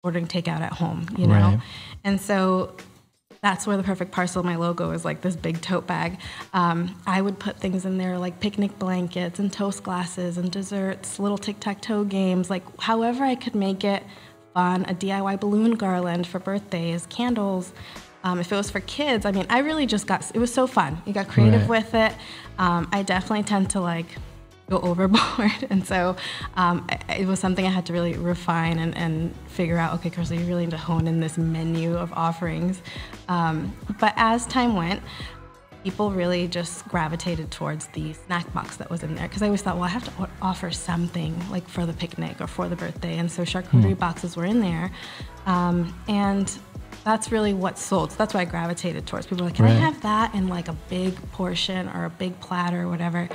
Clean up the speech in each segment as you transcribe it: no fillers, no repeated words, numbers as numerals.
ordering takeout at home, you know? Right. And so that's where the perfect parcel, my logo, is like this big tote bag. I would put things in there like picnic blankets and toast glasses and desserts, little tic-tac-toe games, like however I could make it fun, a DIY balloon garland for birthdays, candles. If it was for kids, I mean, I really just it was so fun. You got creative with it. I definitely tend to like go overboard. And so it was something I had to really refine and figure out, okay, Crystal, you really need to hone in this menu of offerings. But as time went, people really just gravitated towards the snack box that was in there. Because I always thought, well, I have to offer something like for the picnic or for the birthday. And so charcuterie boxes were in there. And that's really what sold. So that's why I gravitated towards. People were like, can I have that in like a big portion or a big platter or whatever?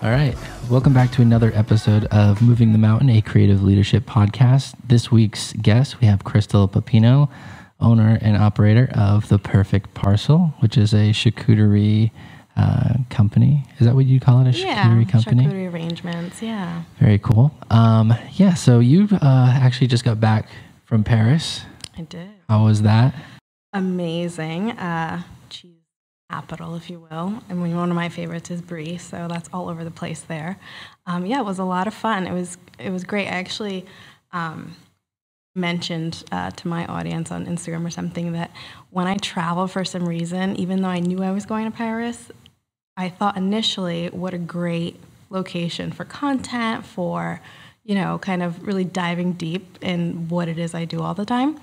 All right. Welcome back to another episode of Moving the Mountain, a creative leadership podcast. This week's guest, we have Crystal Papino, owner and operator of The Perfect Parcel, which is a charcuterie company. Is that what you call it? A charcuterie company? Charcuterie arrangements, yeah. Very cool. So you actually just got back from Paris. I did. How was that? Amazing. Cheese capital, if you will. I mean, one of my favorites is Brie, so that's all over the place there. It was a lot of fun. It was great. I actually mentioned to my audience on Instagram or something that when I travel for some reason, even though I knew I was going to Paris, I thought initially what a great location for content, for, you know, kind of really diving deep in what it is I do all the time.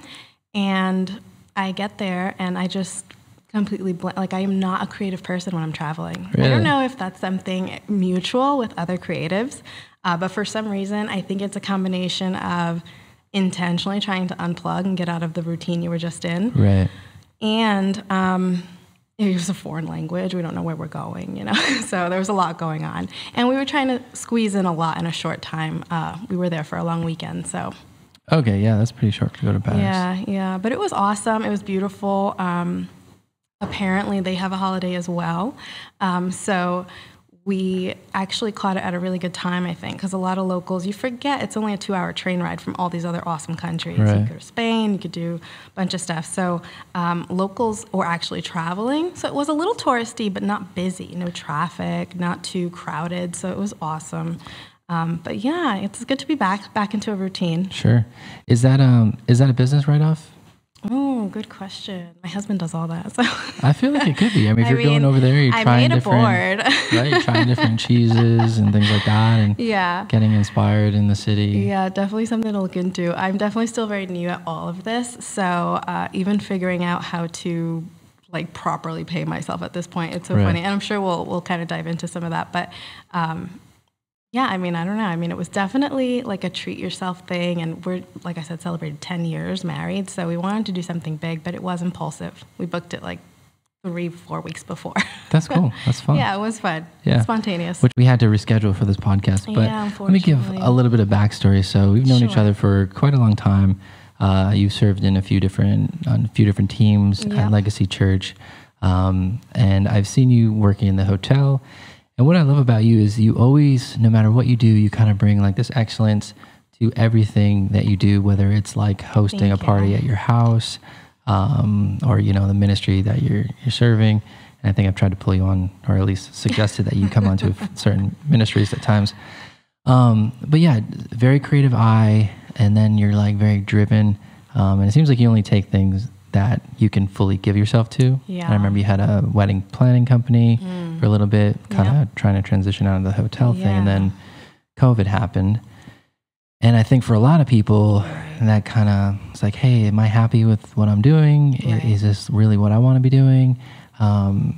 And I get there and I just completely like I am not a creative person when I'm traveling. Really? I don't know if that's something mutual with other creatives, but for some reason, I think it's a combination of intentionally trying to unplug and get out of the routine you were just in. Right. And it was a foreign language. We don't know where we're going, you know? So there was a lot going on. And we were trying to squeeze in a lot in a short time. We were there for a long weekend, so. Okay, yeah, that's pretty short to go to Paris. Yeah. But it was awesome. It was beautiful. Apparently, they have a holiday as well. So we actually caught it at a really good time, I think, because a lot of locals, you forget it's only a 2-hour train ride from all these other awesome countries. Right. You could go to Spain, you could do a bunch of stuff. So locals were actually traveling. So it was a little touristy, but not busy. No traffic, not too crowded. So it was awesome. But yeah, it's good to be back into a routine. Sure. Is that a business write-off? Oh, good question. My husband does all that. So I feel like it could be. I mean, if you're going over there, you're trying different, right? You're trying different cheeses and things like that, and getting inspired in the city. Yeah, definitely something to look into. I'm definitely still very new at all of this, so even figuring out how to like properly pay myself at this point, it's so funny. And I'm sure we'll kind of dive into some of that, but. Yeah, I mean, I don't know. I mean, it was definitely like a treat yourself thing. And we're, like I said, celebrated 10 years married. So we wanted to do something big, but it was impulsive. We booked it like 3-4 weeks before. That's cool. That's fun. Yeah, it was fun. Yeah. Spontaneous. Which we had to reschedule for this podcast. But let me give a little bit of backstory. So we've known each other for quite a long time. You served in a few different teams at Legacy Church. And I've seen you working in the hotel. And what I love about you is you always, no matter what you do, you kind of bring like this excellence to everything that you do, whether it's like hosting a party at your house, or, you know, the ministry that you're serving. And I think I've tried to pull you on, or at least suggested that you come onto certain ministries at times. But yeah, very creative eye. And then you're like very driven. And it seems like you only take things that you can fully give yourself to. Yeah. And I remember you had a wedding planning company for a little bit, kind of trying to transition out of the hotel thing. And then COVID happened. And I think for a lot of people, that kind of, it's like, hey, am I happy with what I'm doing? Right. Is this really what I want to be doing?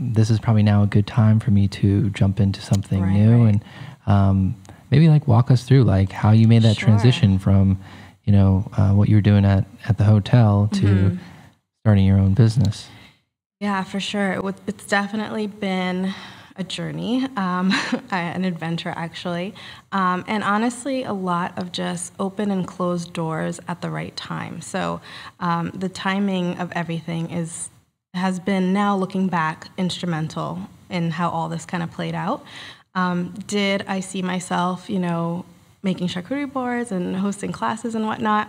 This is probably now a good time for me to jump into something new. Right. And maybe like walk us through like how you made that transition from, you know, what you were doing at the hotel to starting your own business. Yeah, for sure. It's definitely been a journey, an adventure actually. And honestly, a lot of just open and closed doors at the right time. So the timing of everything has been, now looking back, instrumental in how all this kind of played out. Did I see myself, making charcuterie boards and hosting classes and whatnot?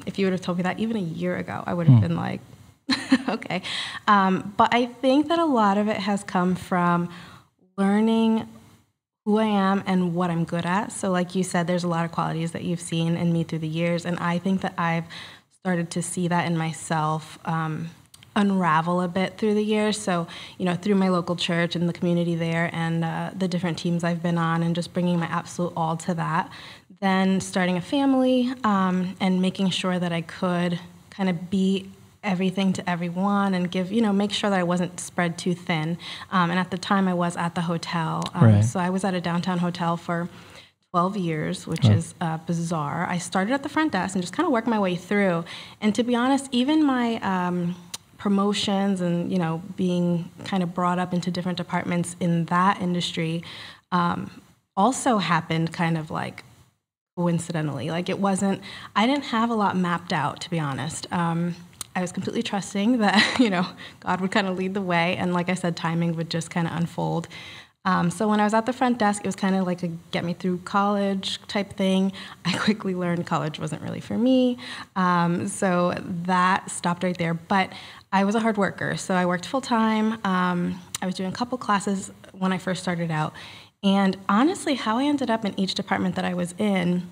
If you would have told me that even a year ago, I would have been like, okay. But I think that a lot of it has come from learning who I am and what I'm good at. So like you said, there's a lot of qualities that you've seen in me through the years, and I think that I've started to see that in myself unravel a bit through the years. So, through my local church and the community there and the different teams I've been on and just bringing my absolute all to that. Then starting a family and making sure that I could kind of be everything to everyone and give, make sure that I wasn't spread too thin. And at the time I was at the hotel. So I was at a downtown hotel for 12 years, which is bizarre. I started at the front desk and just kind of worked my way through. And to be honest, even my promotions and, being kind of brought up into different departments in that industry also happened kind of like coincidentally. Like I didn't have a lot mapped out, to be honest. I was completely trusting that, God would kind of lead the way. And like I said, timing would just kind of unfold. So when I was at the front desk, it was kind of like a get me through college type thing. I quickly learned college wasn't really for me. So that stopped right there. But I was a hard worker. So I worked full time. I was doing a couple classes when I first started out. And honestly, how I ended up in each department that I was in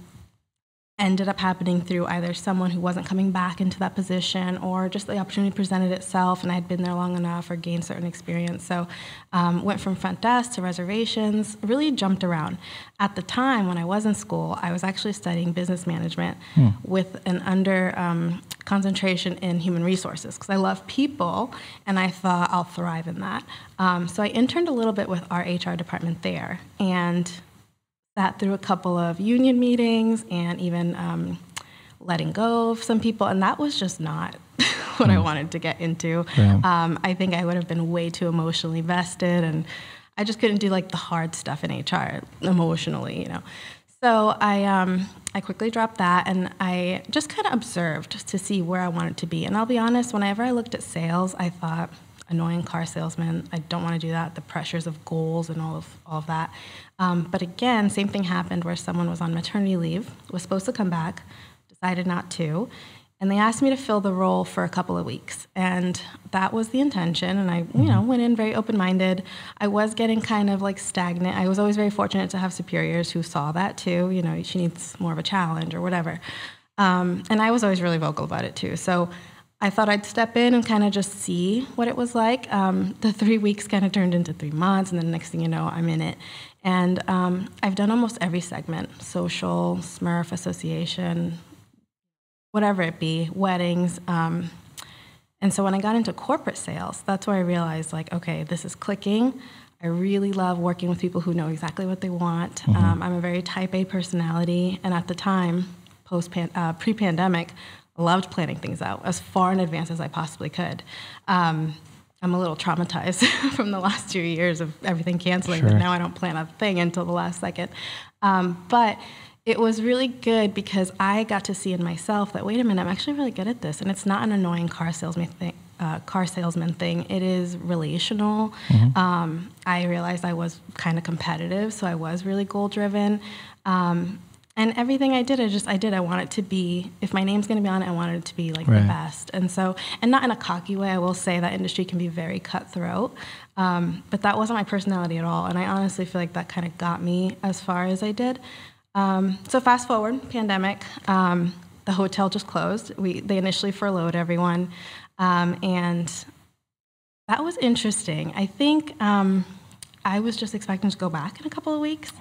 ended up happening through either someone who wasn't coming back into that position or just the opportunity presented itself and I had been there long enough or gained certain experience. So went from front desk to reservations, really jumped around. At the time when I was in school, I was actually studying business management with an concentration in human resources because I love people and I thought I'll thrive in that. So I interned a little bit with our HR department there and sat through a couple of union meetings and even letting go of some people, and that was just not what I wanted to get into. Yeah. I think I would have been way too emotionally vested, and I just couldn't do like the hard stuff in HR emotionally, So I quickly dropped that, and I just kind of observed to see where I wanted to be. And I'll be honest, whenever I looked at sales, I thought, annoying car salesman, I don't want to do that, the pressures of goals and all of that. But again, same thing happened where someone was on maternity leave, was supposed to come back, decided not to, and they asked me to fill the role for a couple of weeks. And that was the intention, and I went in very open-minded. I was getting kind of like stagnant. I was always very fortunate to have superiors who saw that too, she needs more of a challenge or whatever. And I was always really vocal about it too. So I thought I'd step in and kind of just see what it was like. The 3 weeks kind of turned into 3 months, and then the next thing you know, I'm in it. And I've done almost every segment, social, Smurf, association, whatever it be, weddings. And so when I got into corporate sales, that's where I realized, like, okay, this is clicking. I really love working with people who know exactly what they want. I'm a very type A personality, and at the time, pre-pandemic, loved planning things out as far in advance as I possibly could. I'm a little traumatized from the last 2 years of everything canceling, but now I don't plan a thing until the last second. But it was really good because I got to see in myself that, wait a minute, I'm actually really good at this. And it's not an annoying car salesman thing. It is relational. I realized I was kind of competitive, so I was really goal-driven. And everything I did, I want it to be, if my name's going to be on it, I wanted it to be like the best. And so, and not in a cocky way, I will say that industry can be very cutthroat. But that wasn't my personality at all. And I honestly feel like that kind of got me as far as I did. So fast forward, pandemic, the hotel just closed. They initially furloughed everyone. And that was interesting. I think I was just expecting to go back in a couple of weeks.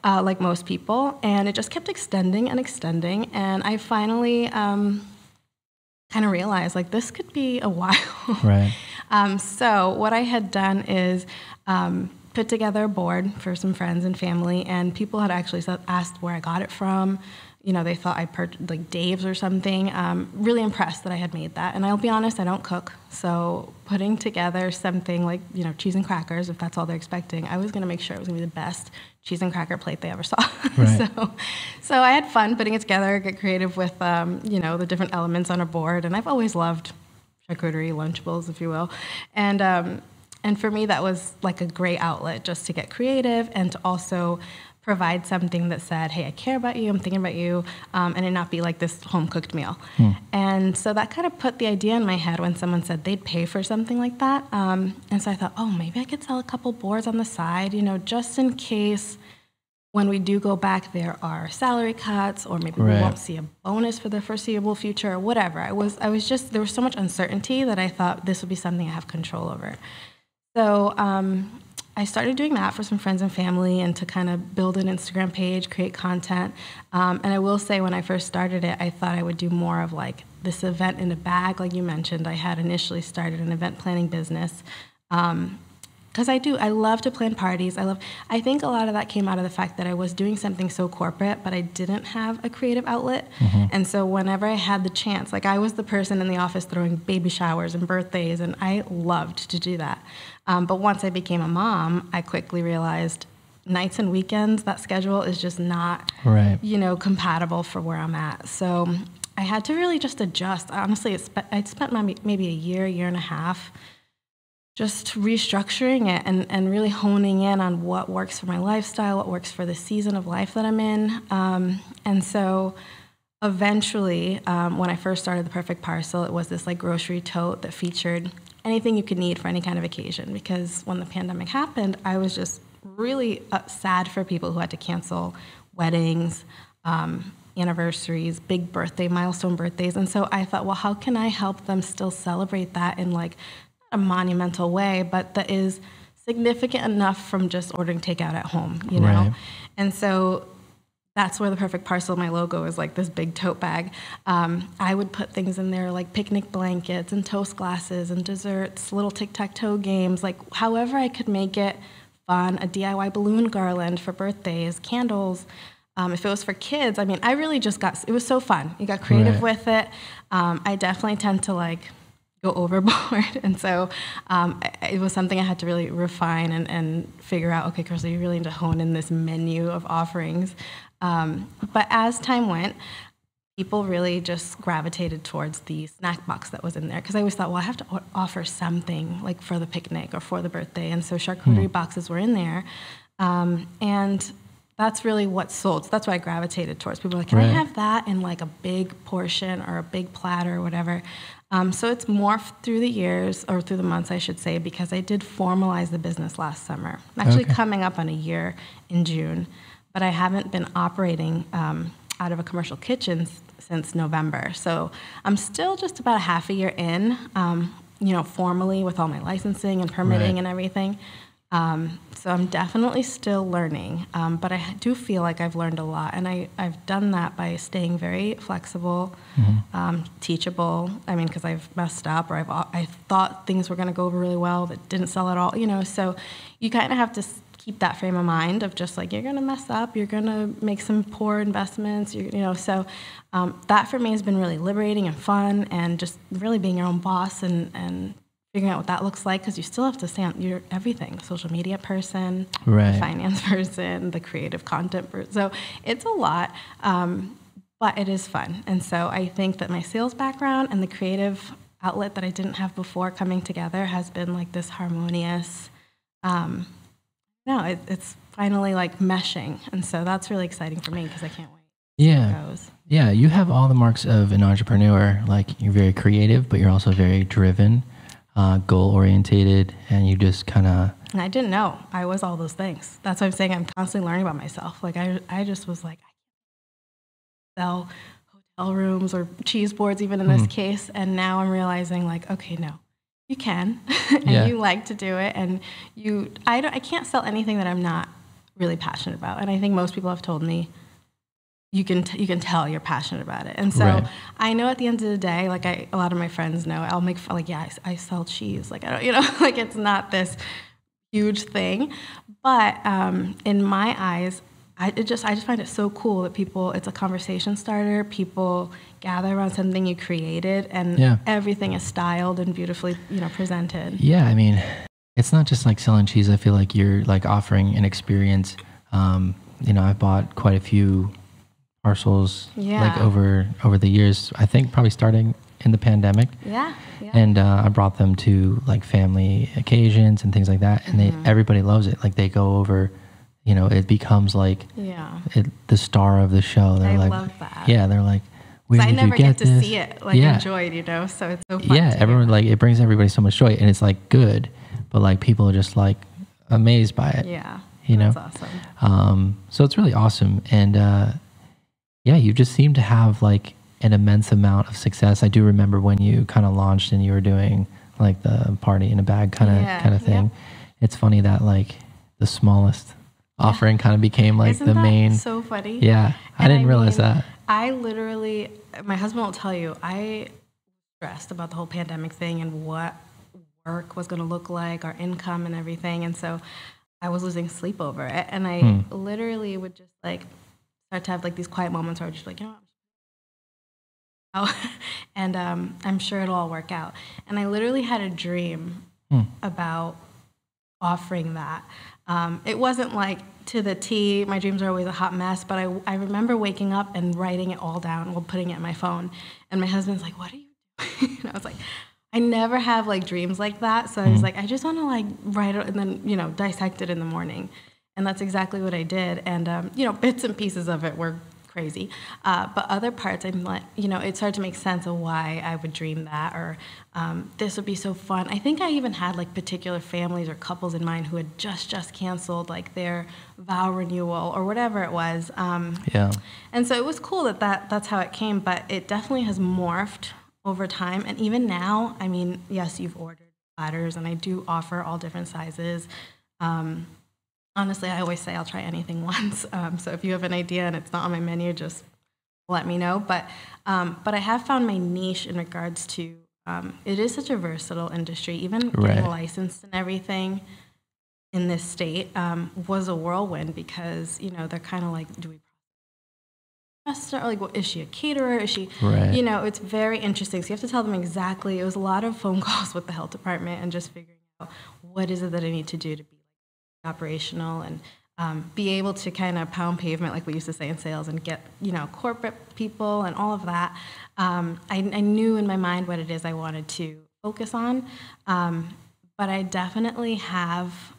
Like most people, and it just kept extending and extending, and I finally kind of realized, like, this could be a while. So what I had done is put together a board for some friends and family, and people had actually asked where I got it from. They thought I purchased like Dave's or something. Really impressed that I had made that. And I'll be honest, I don't cook. So putting together something like, cheese and crackers, if that's all they're expecting, I was going to make sure it was going to be the best cheese and cracker plate they ever saw. So I had fun putting it together, get creative with, the different elements on a board. And I've always loved charcuterie, Lunchables, if you will. And And for me, that was like a great outlet just to get creative and to also provide something that said, hey, I care about you, I'm thinking about you, and it not be like this home-cooked meal. And so that kind of put the idea in my head when someone said they'd pay for something like that. And so I thought, oh, maybe I could sell a couple boards on the side, just in case when we do go back, there are salary cuts, or maybe we won't see a bonus for the foreseeable future, or whatever. I was just, there was so much uncertainty that I thought this would be something I have control over. So I started doing that for some friends and family and to kind of build an Instagram page, create content. And I will say when I first started it, I thought I would do more of like this event in a bag, like you mentioned. I had initially started an event planning business. Because I love to plan parties. I think a lot of that came out of the fact that I was doing something so corporate, but I didn't have a creative outlet. And so whenever I had the chance, like I was the person in the office throwing baby showers and birthdays, and I loved to do that. But once I became a mom, I quickly realized nights and weekends, that schedule is just not, compatible for where I'm at. So I had to really just adjust. Honestly, I'd spent maybe a year and a half just restructuring it and really honing in on what works for my lifestyle, what works for the season of life that I'm in. And so eventually, when I first started The Perfect Parcel, it was this like grocery tote that featured anything you could need for any kind of occasion. Because when the pandemic happened, I was just really sad for people who had to cancel weddings, anniversaries, big milestone birthdays. And so I thought, well, how can I help them still celebrate that in like a monumental way, but that is significant enough from just ordering takeout at home, know? And so that's where The Perfect Parcel, my logo, is like this big tote bag. I would put things in there like picnic blankets and toast glasses and desserts, little tic-tac-toe games, like however I could make it fun, a DIY balloon garland for birthdays, candles. If it was for kids, I really just it was so fun. You got creative with it. I definitely tend to like go overboard. And so it was something I had to really refine and figure out, okay, Crystal, you really need to hone in this menu of offerings. But as time went, people really just gravitated towards the snack box that was in there. Because I always thought, well, I have to offer something like for the picnic or for the birthday. And so charcuterie boxes were in there. And that's really what sold. So that's why I gravitated towards. People were like, can I have that in like a big portion or a big platter or whatever? So it's morphed through the years, or through the months, I should say, because I did formalize the business last summer. I'm actually coming up on a year in June, but I haven't been operating out of a commercial kitchen since November. So I'm still just about a half a year in, formally with all my licensing and permitting and everything. So I'm definitely still learning, but I do feel like I've learned a lot, and I've done that by staying very flexible, teachable. Because I've messed up, or I thought things were going to go over really well that didn't sell at all. So you kind of have to keep that frame of mind of just like, you're going to mess up, you're going to make some poor investments, So that for me has been really liberating and fun, and just really being your own boss and figuring out what that looks like, because you still have to stay on your everything, social media person, the finance person, the creative content person. So it's a lot, but it is fun. And so I think that my sales background and the creative outlet that I didn't have before coming together has been like this harmonious, it's finally like meshing. And so that's really exciting for me, because I can't wait. Yeah, you have all the marks of an entrepreneur. Like, you're very creative, but you're also very driven. Goal-orientated, and you just kind of... And I didn't know I was all those things. That's why I'm saying I'm constantly learning about myself. Like, I just was like, I can't sell hotel rooms or cheese boards, even in this case. And now I'm realizing, like, okay, no, you can. And you like to do it. And I can't sell anything that I'm not really passionate about. And I think most people have told me, you can tell you're passionate about it. And so I know at the end of the day, like a lot of my friends know, I'll make fun, like, I sell cheese. Like, I don't, like, it's not this huge thing. But in my eyes, I just find it so cool that it's a conversation starter. People gather around something you created, and everything is styled and beautifully, presented. Yeah, it's not just like selling cheese. I feel like you're like offering an experience. I've bought quite a few parcels like over the years. I think probably starting in the pandemic. Yeah. And I brought them to like family occasions and things like that. And everybody loves it. Like they go over, it becomes like the star of the show. They're I like, love that. Yeah, they're like, where did I never you get to this? see it enjoyed, so it's so fun. Yeah, everyone like it brings everybody so much joy, and it's like good, but like people are just like amazed by it. Yeah, that's awesome. So it's really awesome, and you just seem to have like an immense amount of success. I do remember when you kind of launched and you were doing like the party in a bag kind of thing. It's funny that like the smallest offering kind of became like Isn't the that main. So funny. Yeah, I didn't realize that. I literally, my husband will tell you, I stressed about the whole pandemic thing and what work was going to look like, our income and everything. And so I was losing sleep over it. And I literally would just like start to have like these quiet moments where I was just like, and I'm sure it'll all work out. And I literally had a dream about offering that. It wasn't like to the T, my dreams are always a hot mess, but I remember waking up and writing it all down while putting it in my phone. And my husband's like, what are you doing? And I was like, I never have like dreams like that. So I was like, I just want to like write it and then, dissect it in the morning. And that's exactly what I did. And, bits and pieces of it were crazy. But other parts, I'm like, it started to make sense of why I would dream that, or this would be so fun. I think I even had like particular families or couples in mind who had just canceled like their vow renewal or whatever it was. And so it was cool that's how it came, but it definitely has morphed over time. And even now, I mean, yes, you've ordered platters, and I do offer all different sizes. Honestly, I always say I'll try anything once. So if you have an idea and it's not on my menu, just let me know. But I have found my niche in regards to it is such a versatile industry. Even getting licensed and everything in this state was a whirlwind because they're kind of like, do we or like, well, is she a caterer? Is she? It's very interesting. So you have to tell them exactly. It was a lot of phone calls with the health department and just figuring out what is it that I need to do to be operational and be able to kind of pound pavement like we used to say in sales and get corporate people and all of that. I knew in my mind what it is I wanted to focus on, but I definitely have,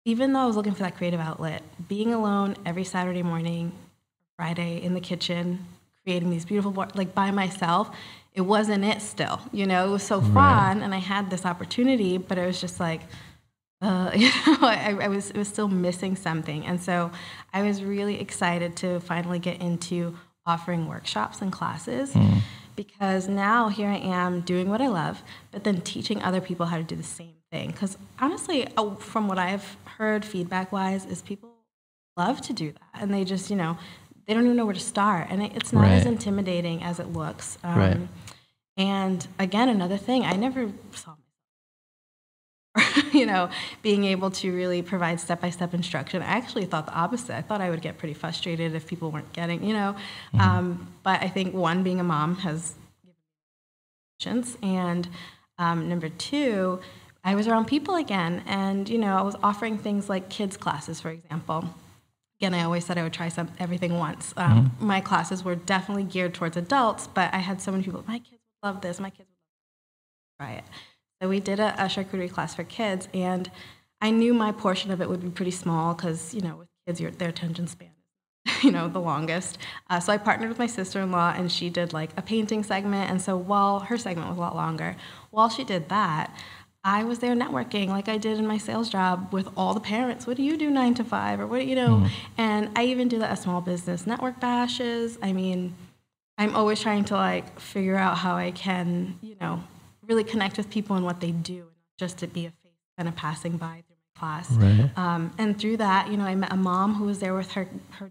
even though I was looking for that creative outlet, being alone every Saturday morning, Friday in the kitchen creating these beautiful like by myself, it wasn't it still, it was so fun and I had this opportunity, but it was just like it was still missing something. And so I was really excited to finally get into offering workshops and classes because now here I am doing what I love, but then teaching other people how to do the same thing. Because honestly, from what I've heard feedback-wise is people love to do that. And they just, they don't even know where to start. And it's not as intimidating as it looks. And again, another thing, I never saw being able to really provide step-by-step instruction. I actually thought the opposite. I thought I would get pretty frustrated if people weren't getting, but I think one, being a mom has given me patience, and number two, I was around people again, and I was offering things like kids classes, for example. Again, I always said I would try everything once. My classes were definitely geared towards adults, but I had so many people, my kids would love this, my kids would love to try it. So we did a charcuterie class for kids, and I knew my portion of it would be pretty small because, with kids, their attention span is, the longest. So I partnered with my sister-in-law, and she did like a painting segment. And so while her segment was a lot longer, while she did that, I was there networking like I did in my sales job with all the parents. What do you do 9 to 5? Or what, and I even do that at small business network bashes. I mean, I'm always trying to like figure out how I can, really connect with people and what they do, and not just to be a face kind of passing by through my class. And through that, I met a mom who was there with her 2 boys.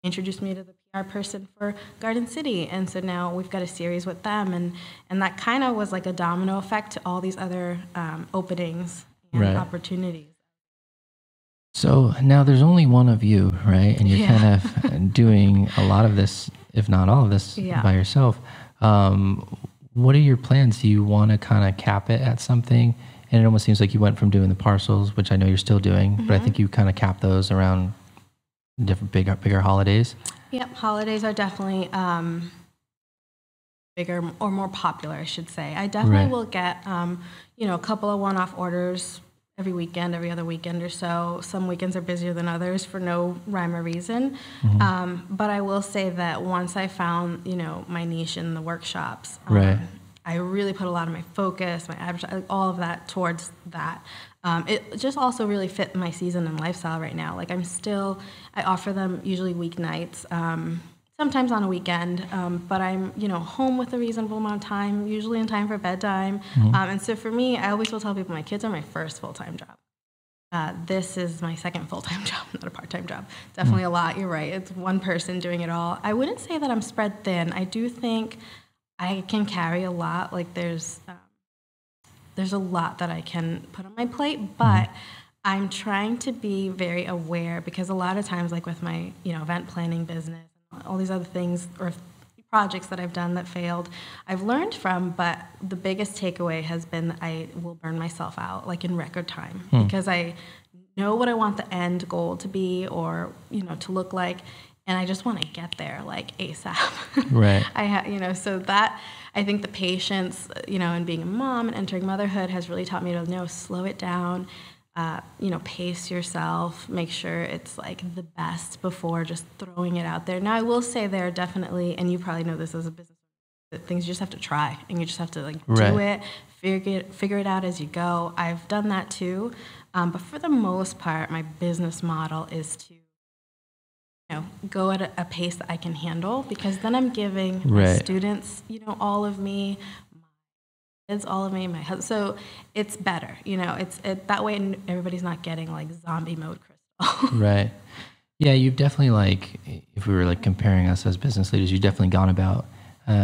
Introduced me to the PR person for Garden City, and so now we've got a series with them, and that kind of was like a domino effect to all these other openings and opportunities. So now there's only one of you, right? And you're kind of doing a lot of this, if not all of this, by yourself. What are your plans? Do you want to kind of cap it at something? And it almost seems like you went from doing the parcels, which I know you're still doing, but I think you kind of cap those around different bigger holidays. Yep, holidays are definitely bigger or more popular, I should say. I definitely will get, a couple of one-off orders every weekend, every other weekend or so. Some weekends are busier than others for no rhyme or reason. But I will say that once I found, my niche in the workshops, I really put a lot of my focus, my advertising, all of that towards that. It just also really fit my season and lifestyle right now. Like I offer them usually weeknights, sometimes on a weekend, but I'm, home with a reasonable amount of time, usually in time for bedtime. And so for me, I always will tell people my kids are my first full-time job. This is my second full-time job, not a part-time job. Definitely a lot, you're right. It's one person doing it all. I wouldn't say that I'm spread thin. I do think I can carry a lot. Like there's a lot that I can put on my plate, but I'm trying to be very aware because a lot of times, like with my, event planning business, all these other things or projects that I've done that failed, I've learned from, but the biggest takeaway has been that I will burn myself out like in record time because I know what I want the end goal to be or, to look like, and I just want to get there like ASAP. Right. So that, I think the patience, and being a mom and entering motherhood has really taught me to slow it down, pace yourself, make sure it's like the best before just throwing it out there. Now, I will say there are definitely, and you probably know this as a business, that things you just have to try and you just have to do it, figure it out as you go. I've done that too. But for the most part, my business model is to go at a pace that I can handle because then I'm giving my students, all of me, it's all of me, my husband. So it's better, it's that way everybody's not getting like zombie mode Crystal. Right. Yeah, you've definitely if we were comparing us as business leaders, you've definitely gone about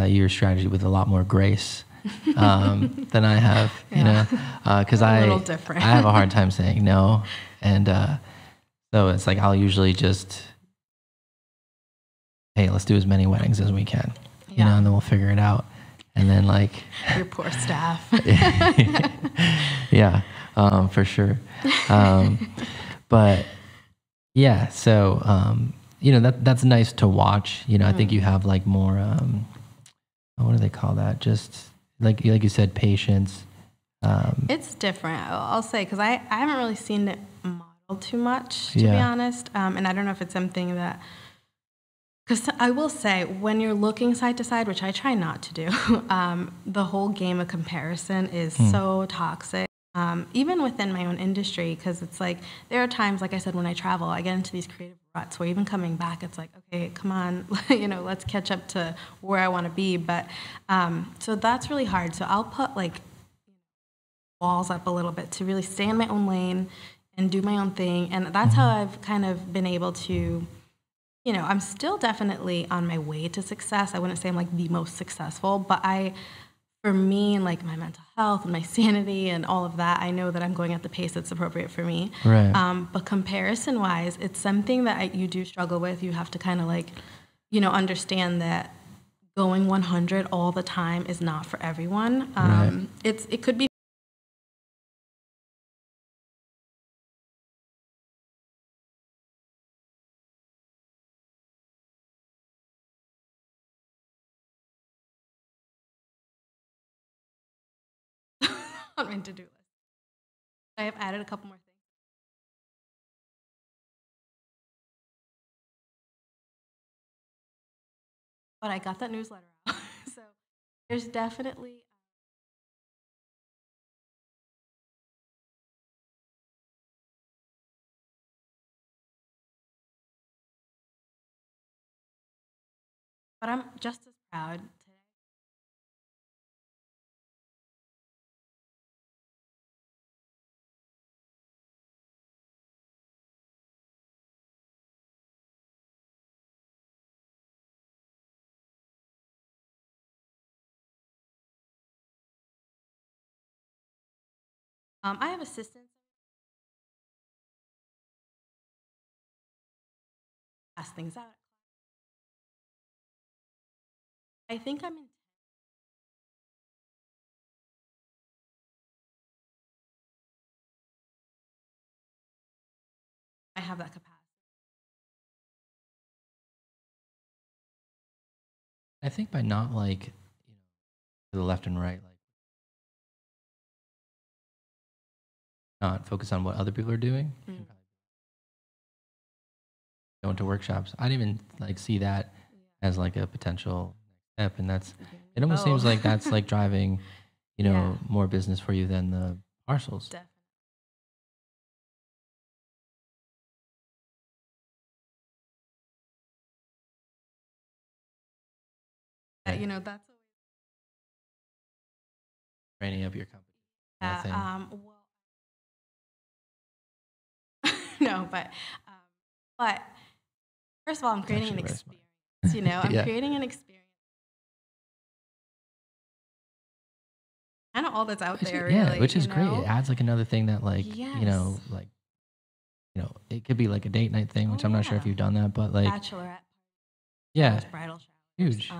your strategy with a lot more grace than I have, because I have a hard time saying no. And so it's like I'll usually just, hey, let's do as many weddings as we can, and then we'll figure it out. And then your poor staff. Yeah, for sure. But yeah, so, that's nice to watch. I think you have more, what do they call that? Just like you said, patience. It's different, I'll say, because I haven't really seen it modeled too much, to be honest. And I don't know if it's something that, because I will say, when you're looking side to side, which I try not to do, the whole game of comparison is so toxic, even within my own industry, because it's there are times, like I said, when I travel, I get into these creative ruts where even coming back, it's okay, come on, let's catch up to where I want to be. But so that's really hard. So I'll put walls up a little bit to really stay in my own lane and do my own thing. And that's how I've kind of been able to, I'm still definitely on my way to success. I wouldn't say I'm the most successful, but for me and my mental health and my sanity and all of that, I know that I'm going at the pace that's appropriate for me. Right. But comparison wise, it's something that you do struggle with. You have to kind of understand that going 100 all the time is not for everyone. Right. It could be on my to-do list. I have added a couple more things. But I got that newsletter out. So there's definitely but I'm just as proud today. I have assistants pass things out. I think I'm in. I have that capacity. I think by not to the left and right, like not focus on what other people are doing. And probably go into workshops. I didn't even like see that as like a potential step, and that's it. Almost seems like that's like driving, more business for you than the parcels. Definitely. That's always Training up your company. well, no, but first of all, I'm creating an experience. I'm creating an experience. Kind of all that's out there, really. Yeah, which is great. It adds like another thing that like it could be like a date night thing, which I'm not sure if you've done that, but like bachelorette, bridal showers, huge.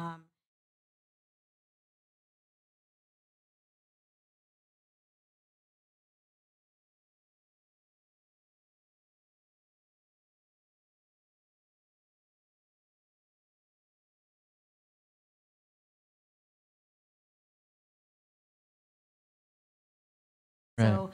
Right. So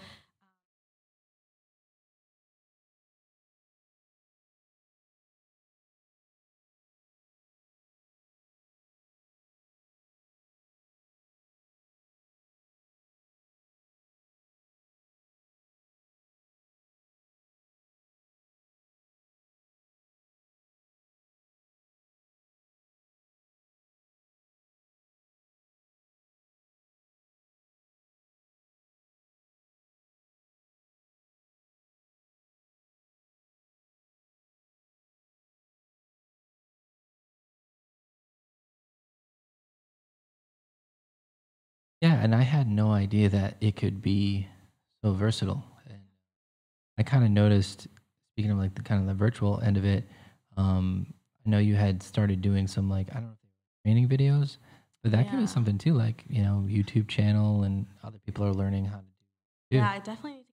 Yeah, and I had no idea that it could be so versatile. And I kind of noticed, speaking of like the kind of the virtual end of it, I know you had started doing some like I don't know if they were training videos, but that could be something too, like YouTube channel and other people are learning how to do. It too. Yeah, I definitely need to get.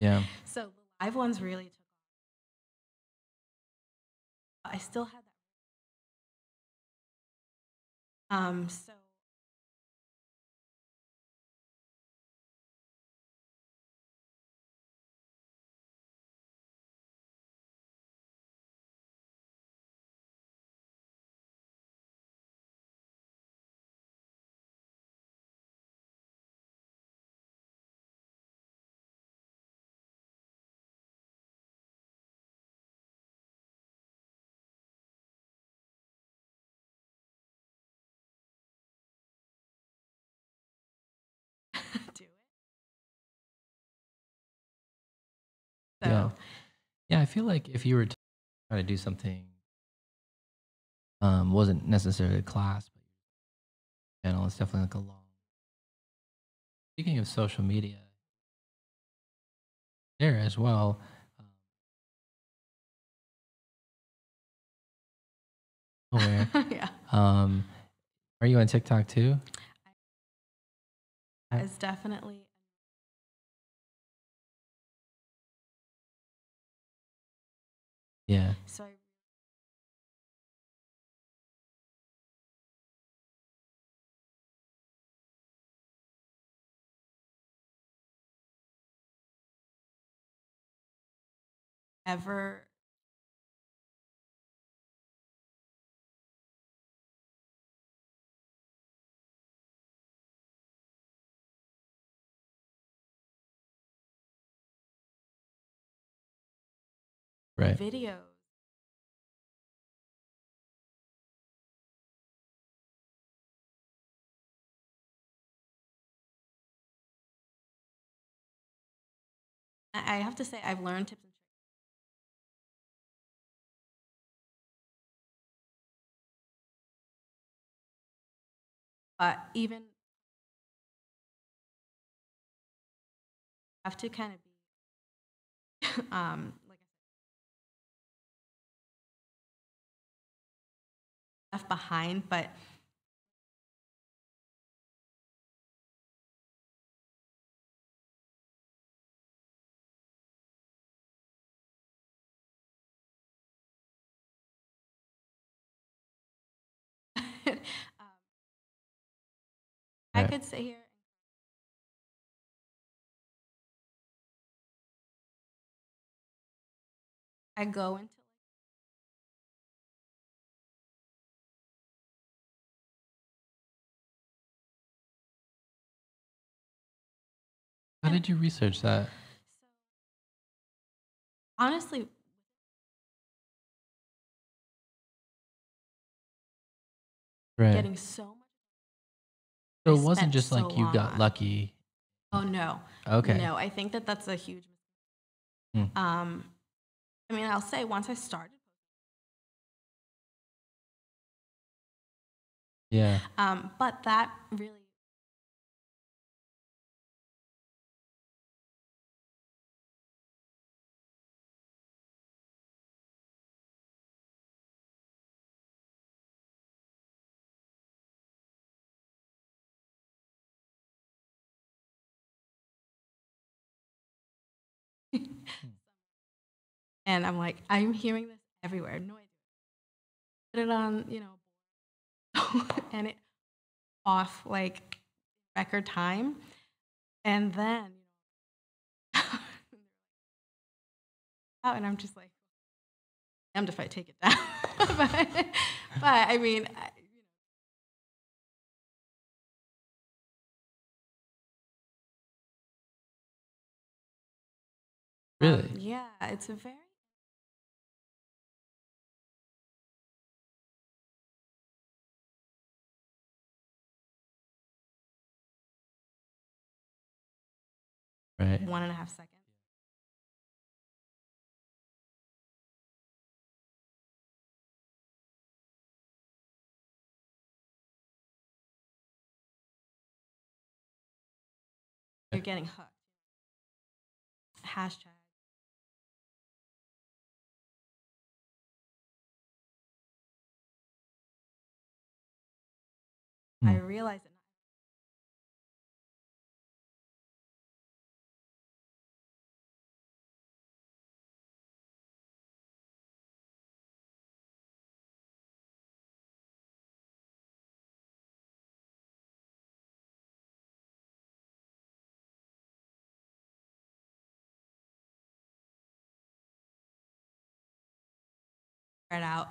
Yeah. So the live ones really took off. I still had that. So do it. So Yeah. Yeah, I feel like if you were to try to do something, wasn't necessarily a class, but channel, it's definitely like a long. Speaking of social media, there as well. Um, Where? yeah, Are you on TikTok too? it's definitely. Yeah. So ever Right. videos. I have to say, I've learned tips and tricks. But even have to kind of be, like I said, left behind. But I Right. could sit here. I go into How did you research that? so honestly, Right. getting so much. So I it wasn't spent just so like you long got on. lucky. Oh no, Okay. no. I think that that's a huge mistake. Hmm. I mean, I'll say once I started, Yeah. but that really. And I'm like, I'm hearing this everywhere. No idea. Put it on, and it off like record time, and then out, and I'm just like, damned if I take it down. but I mean, Really? yeah, it's a very. Right. 1.5 seconds. You're getting hooked. Hashtag. I Hmm. realize it. Spread out.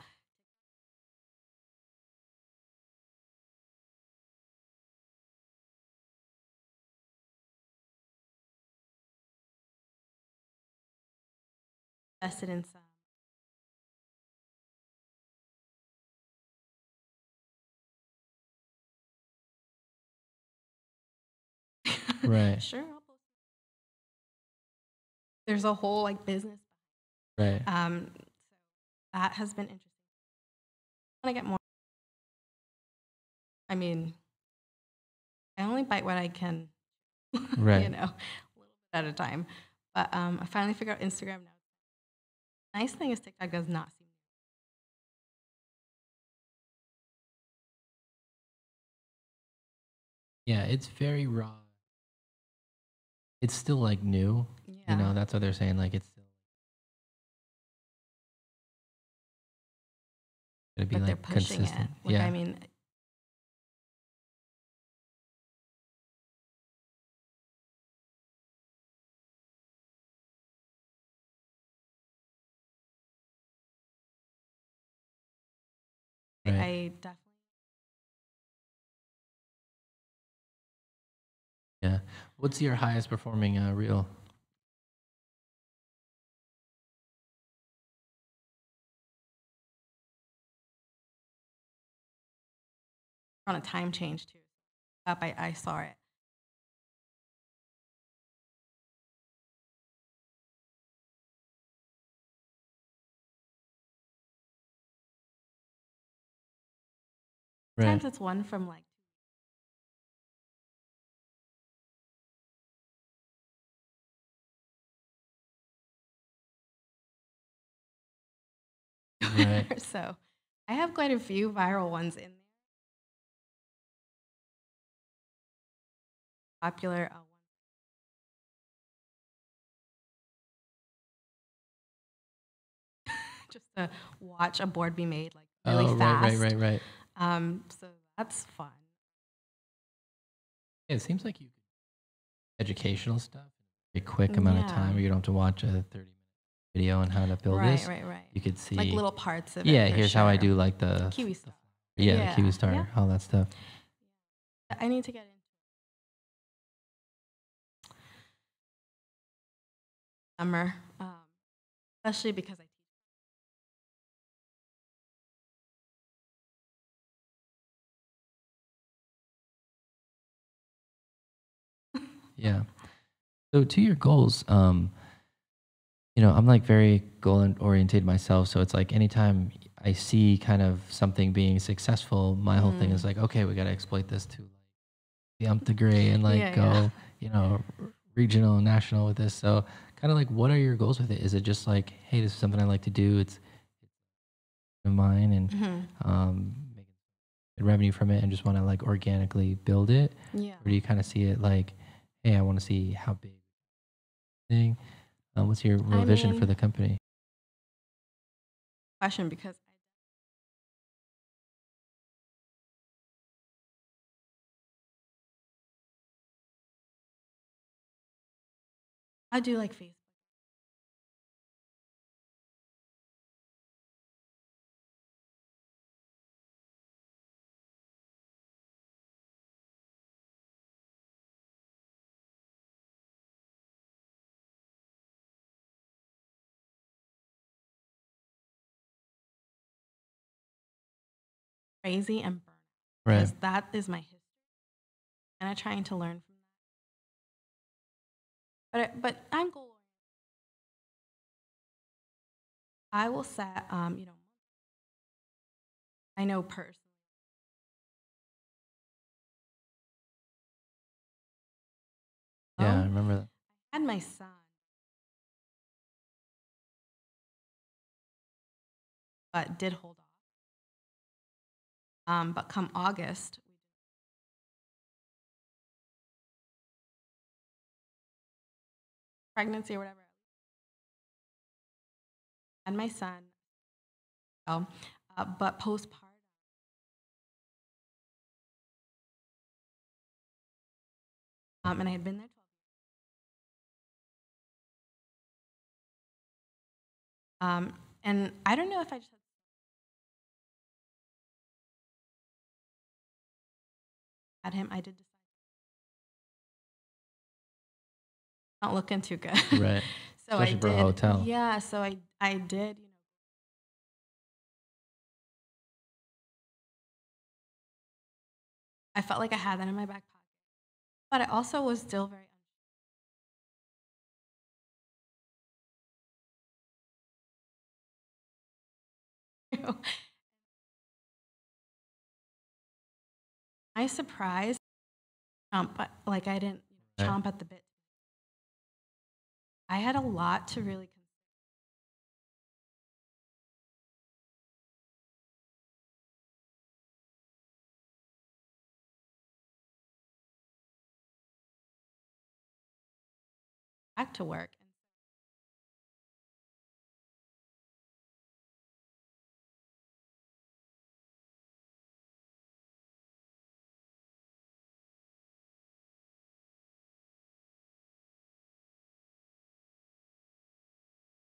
Invested in some. Right. Sure. There's a whole like business. Right. So that has been interesting. I want to get more. I mean, I only bite what I can, Right. a little bit at a time. But I finally figured out Instagram now. Nice thing is TikTok does not seem. Yeah, it's very raw. It's still like new. Yeah, That's what they're saying. Like it's still gonna be but they're like pushing it. consistent. Like I Yeah. mean, Right. I definitely. Yeah. What's your highest performing reel? on a time change too. I saw it. Sometimes it's one from like. Right. So I have quite a few viral ones in there. Popular one. Just to watch a board be made like really fast. Right. So that's fun. Yeah, it seems like you could educational stuff in a quick amount of time where you don't have to watch a 30-minute video on how to build this. Right. You could see like little parts of it. Yeah, here's how I do like the Kiwi stuff. The Kiwi starter, all that stuff. I need to get into summer, especially because I teach. Yeah. So to your goals, you know, I'm like very goal oriented myself. So it's like anytime I see kind of something being successful, my whole thing is like, okay, we got to exploit this to like the nth degree and like go, you know, regional and national with this. So kind of like, what are your goals with it? Is it just like, hey, this is something I like to do. It's mine and making good revenue from it and just want to like organically build it? Yeah. Or do you kind of see it like, hey, I want to see how big thing? What's your real vision for the company? Question, because I do like Facebook. Crazy and burnout. Right. Because that is my history. And I'm trying to learn from that. But I'm goal oriented. I will set, you know, I know personally. Yeah, I remember that. I had my son, but did hold off. But come August, pregnancy or whatever, I had my son. Oh, but postpartum, and I had been there 12 years. And I don't know if I just had him. I did decide not looking too good. Right. So Especially for a hotel. Yeah, so I did, you know. I felt like I had that in my back pocket, but I also was still very unsure. I surprised but like I didn't chomp at the bit. I had a lot to really consider. Back to work.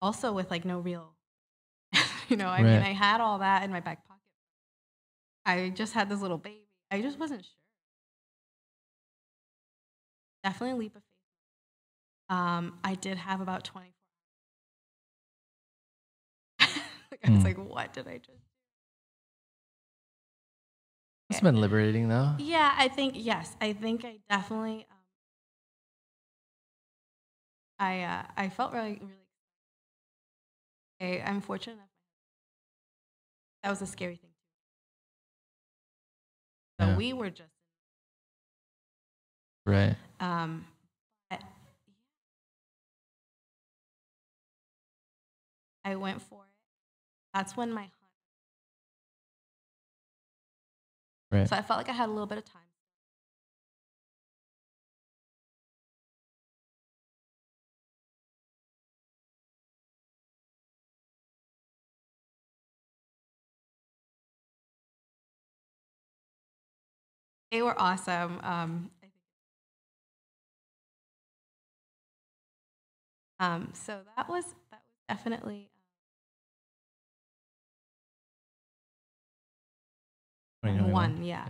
Also with like no real, you know, I mean, I had all that in my back pocket. I just had this little baby. I just wasn't sure. Definitely a leap of faith. I did have about 24 hours. Like, I was like, what did I just do? It's been liberating, though. Yeah, I think I definitely. I felt really. I'm fortunate enough. That was a scary thing. So Yeah. we were just Right. but I went for it. That's when my hunt. Right. So I felt like I had a little bit of time. They were awesome. So that was definitely 2021. yeah.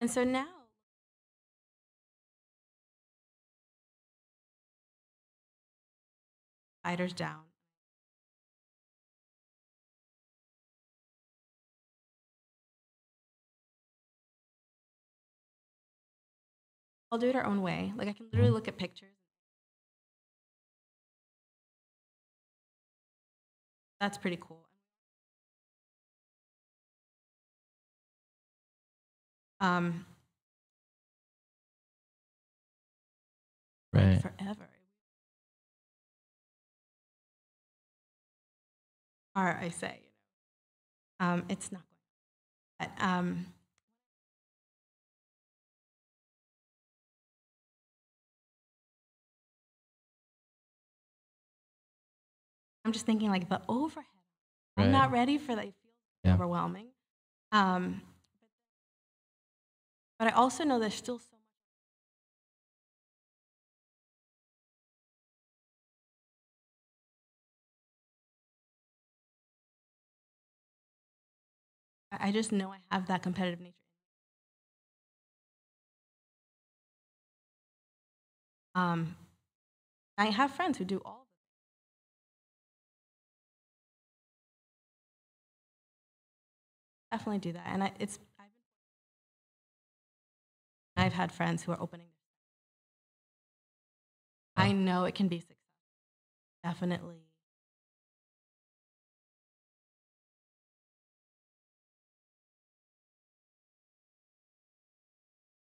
And so now fighters down. I'll do it our own way. Like I can literally look at pictures. That's pretty cool. Right. Forever. Or I say, it's not going. But I'm just thinking like the overhead. Right. I'm not ready for that. It feels overwhelming. But I also know there's still so much. I just know I have that competitive nature. I have friends who do all of it. Definitely do that, and I've had friends who are opening. I know it can be successful. Definitely.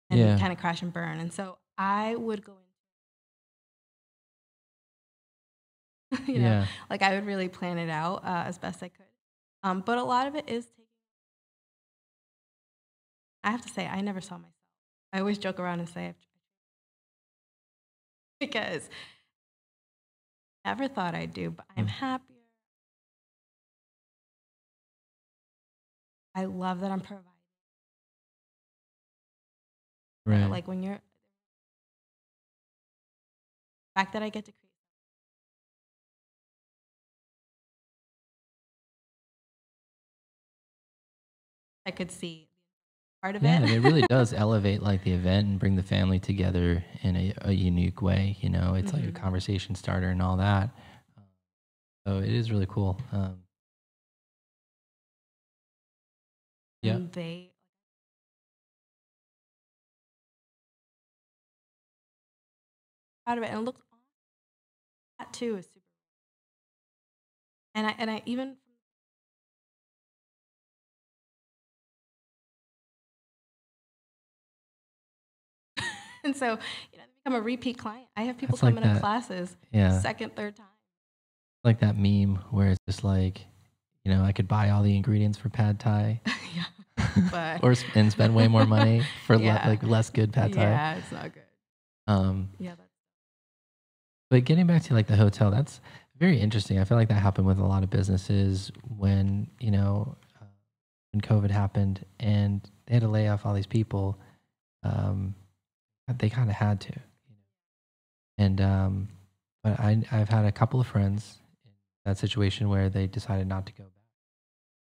And kind of crash and burn. And so I would go in, like I would really plan it out as best I could. But a lot of it is taking. I have to say, I never saw myself. I always joke around and say, because I never thought I'd do, but I'm happier. I love that I'm providing. Right. Like when you're, the fact that I get to create. I could see part of it. Yeah, and it really does elevate like the event and bring the family together in a unique way. It's like a conversation starter and all that. So it is really cool. Yeah. They out of it, and look, that too is super. And I even. And so, they become a repeat client. I have people coming to classes second, third time. Like that meme where it's just like, I could buy all the ingredients for pad thai. But and spend way more money for less good pad thai. Yeah, it's not good. But getting back to like the hotel, that's very interesting. I feel like that happened with a lot of businesses when, when COVID happened and they had to lay off all these people. They kind of had to, and but I've had a couple of friends in that situation where they decided not to go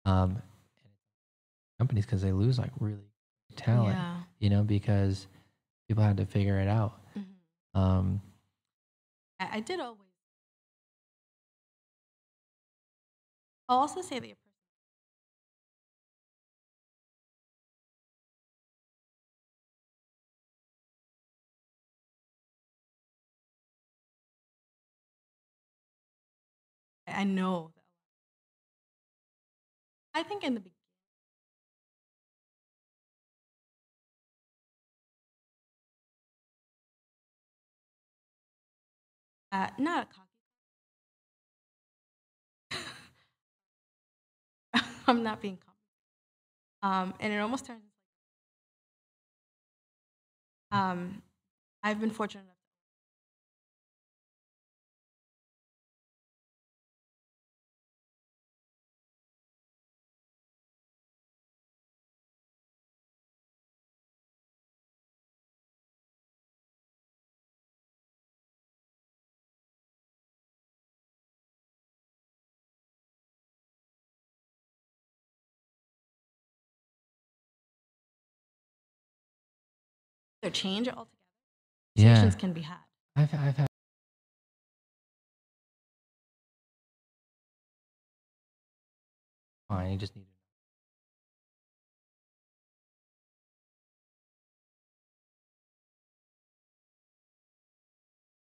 back. And companies because they lose like really talent, because people had to figure it out. I did always. I'll also say that I know that I think in the beginning, not a cocky. I'm not being cocky. And it almost turns. I've been fortunate enough. Their change altogether. Yeah. Conversations can be had. I've had fine. You just need to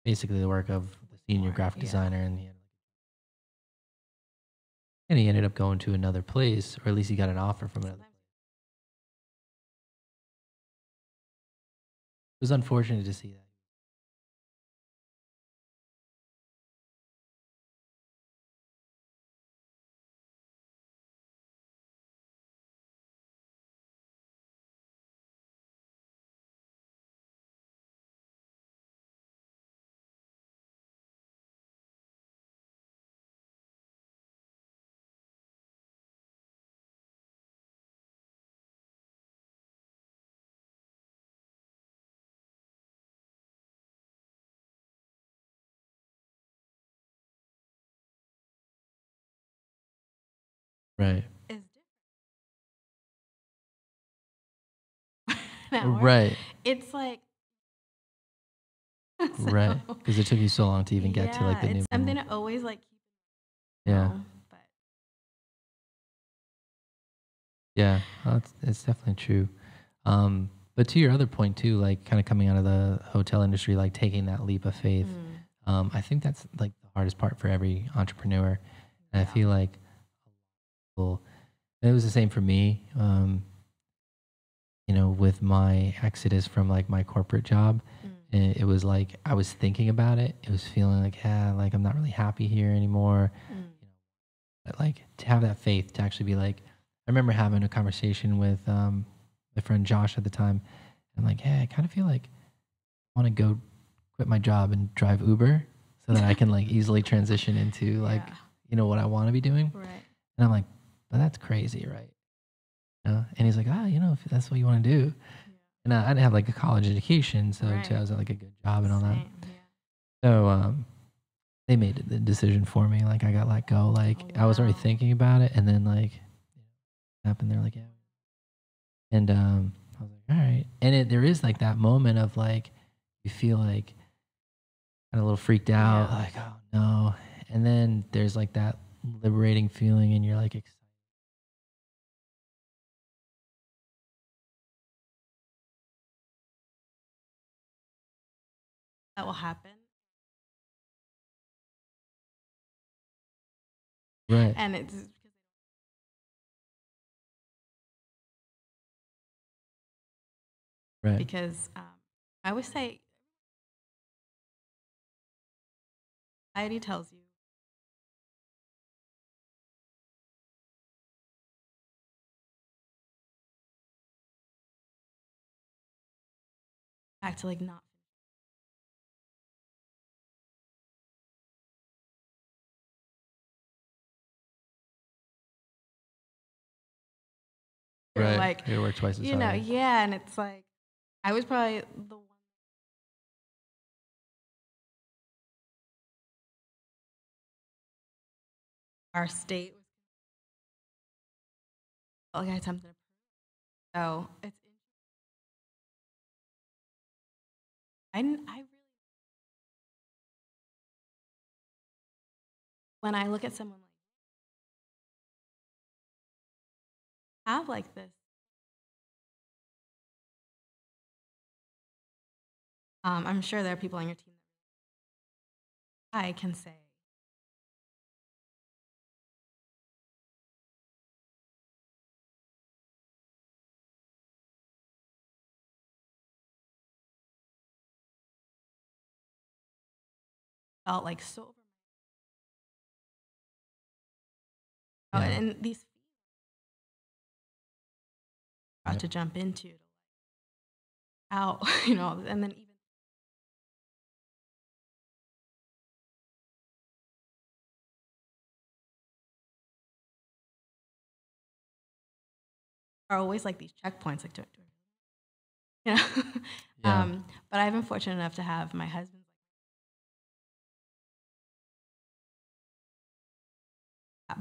basically the work of the senior More, graphic yeah. designer, and he ended up going to another place, or at least he got an offer from another place. It was unfortunate to see that. Right. Is different. Right. It's like so, Right. Because it took you so long to even get to like the yeah, new. it's something to always like keep Yeah. but Yeah. Well, it's definitely true. But to your other point too, like kind of coming out of the hotel industry, like taking that leap of faith. I think that's like the hardest part for every entrepreneur. And I feel like well, it was the same for me. With my exodus from like my corporate job, it was like I was thinking about it. It was feeling like, yeah, like I'm not really happy here anymore. But like to have that faith to actually be like, I remember having a conversation with my friend Josh at the time. I'm like, hey, I kind of feel like I want to go quit my job and drive Uber so that I can like easily transition into like, what I want to be doing. right. And I'm like, but that's crazy, right? And he's like, if that's what you want to do. And I didn't have like a college education, so too, I was at like a good job and all that. So they made the decision for me. Like I got let go. Like I was already thinking about it, and then like happened. They're like, yeah. And I was like, all right. And there is like that moment of like you feel like kind of a little freaked out, like oh no. And then there's like that liberating feeling, and you're like excited. That will happen. Right. And it's Right. because I always say society tells you back to like not Right. like You work twice as hard. yeah, and it's like I was probably the one our state was like I had something to prove. So it's I really when I look at someone like have like this. I'm sure there are people on your team that I can say. Felt like so over Yeah. and these got to jump into to out, and then even are always like these checkpoints, like you know. Yeah. But I've been fortunate enough to have my husband,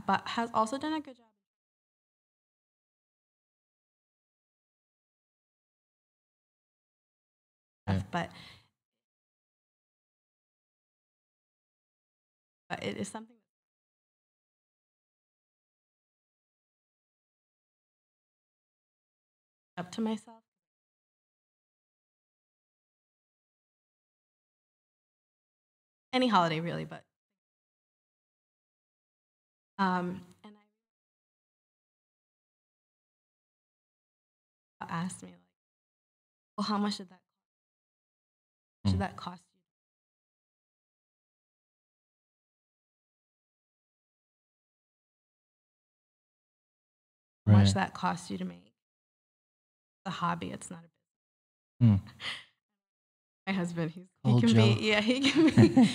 but has also done a good job. Yeah. But it is something up to myself. Any holiday really, but and I asked me like, well, how much should that cost you? How much that costs you to make? It's a hobby. It's not a business. My husband, he can Joe. be he can be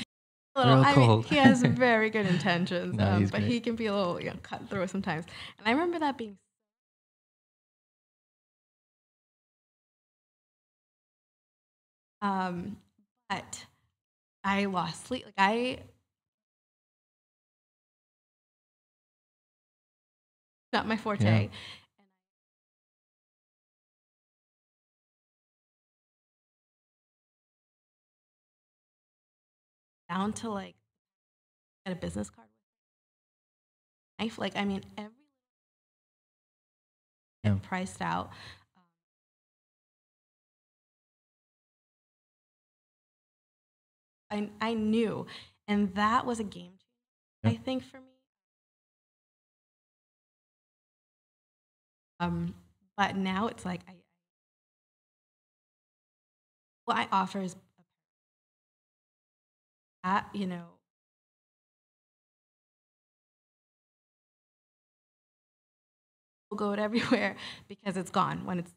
a little. Real cold. Mean, he has very good intentions, No, but great. he can be a little cutthroat sometimes. And I remember that being. But I lost sleep. Like not my forte. Yeah. And down to like get a business card with knife. Like I mean, every priced out. I knew, and that was a game changer. I think for me. But now it's like what I offer is that we'll go it everywhere because it's gone when it's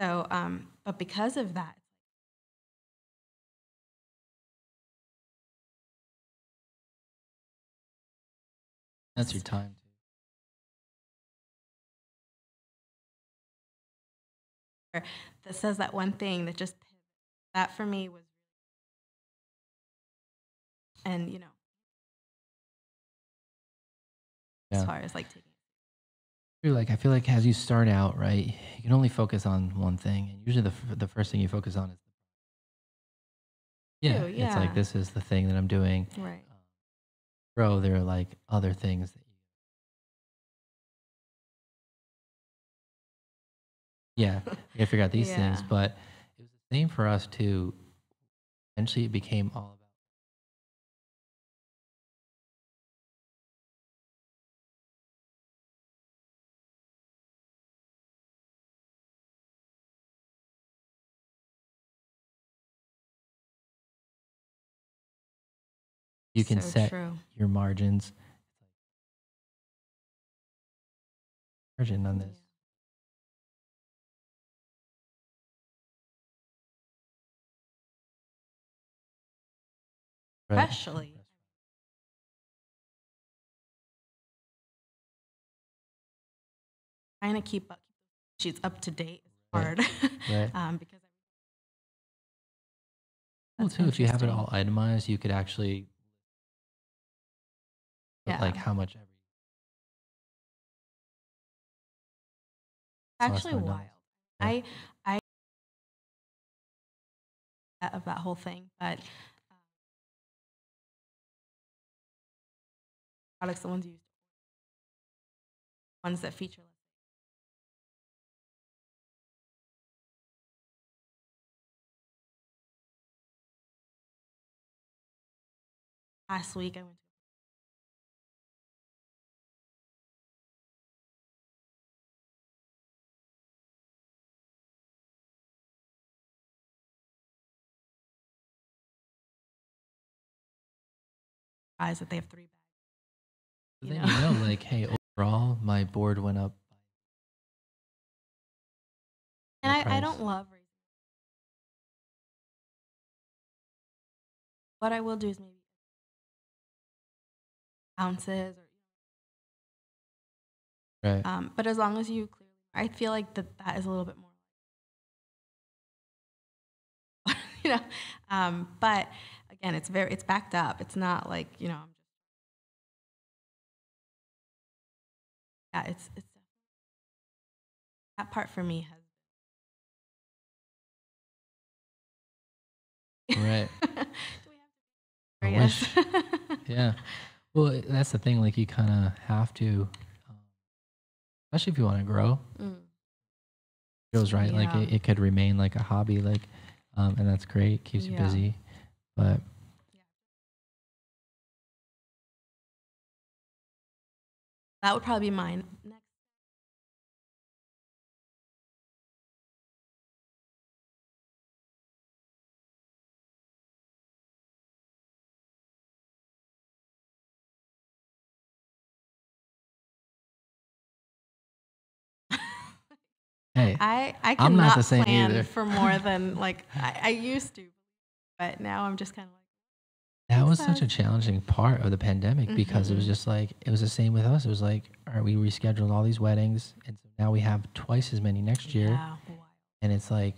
so but because of that that's your time too. That says that one thing that just that for me was and as far as like taking like I feel like as you start out, right, you can only focus on one thing, and usually the first thing you focus on is it's like this is the thing that I'm doing. Right. Bro, there are like other things that you gotta figure out these things. But it was the same for us too. Eventually, it became all about. You can set your margins. Margin on this. Especially trying to keep sheets up to date is hard. Because well, too, if you have it all itemized, you could actually put like how much every. Actually wild. I of that whole thing, but products, the ones you use ones that feature last week I went to guys that they have 3 bags. Then you know, like, hey, overall, my board went up. And I don't love raising. What I will do is maybe ounces or Right. but as long as you clearly, I feel like that is a little bit more, you know. But again, it's backed up. It's not like, I'm just, yeah, it's definitely, that part for me has. Right. Do we have to? I Yes. wish. Yeah. Well, that's the thing. Like, you kind of have to, especially if you want to grow. Feels right. Like, Yeah. it could remain like a hobby, like, and that's great. Keeps you Yeah. busy. But That would probably be mine next. hey, I I'm not the cannot same plan either. for more than like I used to, but now I'm just kind of like, That was makes such a sense. challenging part of the pandemic because it was just like, it was the same with us. It was like, all right, we rescheduled all these weddings. And so now we have twice as many next year. Yeah. And it's like,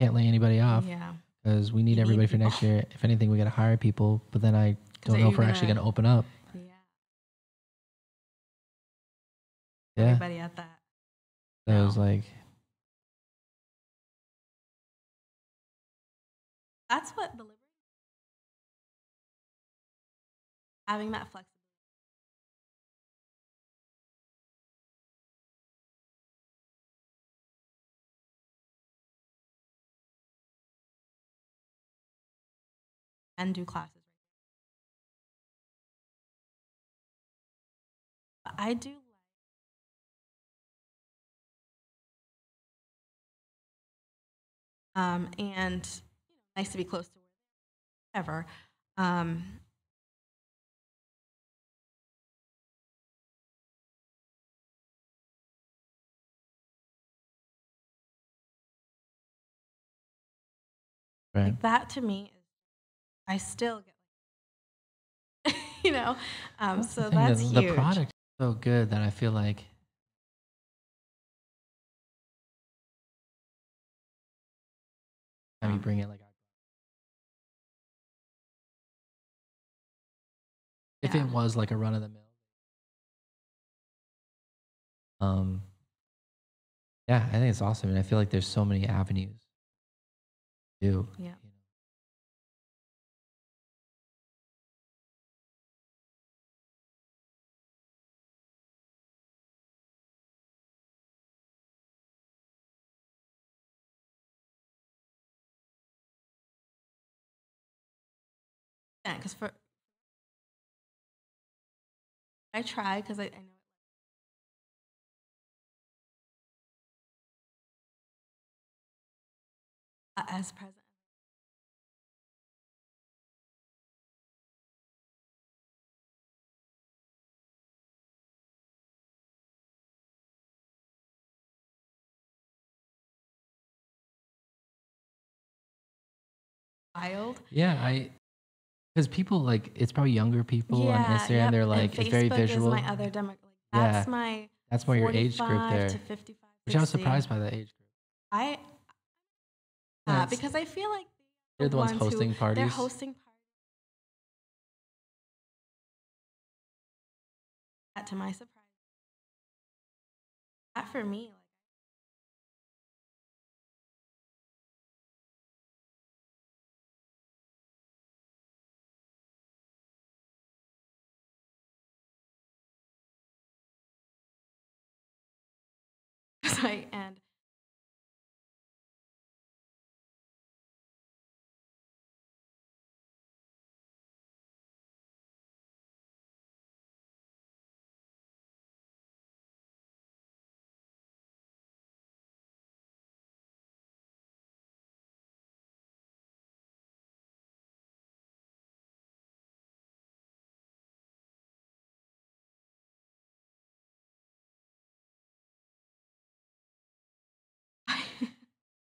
can't lay anybody off Yeah. because we need You need everybody for people. next year. If anything, we got to hire people, but then I 'Cause don't are know you if we're actually going gonna? to open up. Yeah. Yeah. Everybody at that. So it was No. like, That's what the liberty, having that flexibility. And do classes. But I do like, and nice to be close to wherever. Um, right. like that to me is, I still get like, That's the so thing. that's The huge. product is so good that I feel like time you bring it, like, if it Yeah. was like a run of the mill, um, yeah, I think it's awesome. And I feel like there's so many avenues to do. Yeah. Yeah, because I try because I know as present. Wild. Yeah, because people, like, it's probably younger people on Yeah, Instagram. yep. They're And like, it's very Facebook is visual. my other demo. Like Yeah, that's my that's more your age group 45 to there, 55, which I was 60. surprised by that age group. I That's because I feel like they're the the ones ones who hosting they're parties. hosting parties. That to my surprise, that for me, like. right? And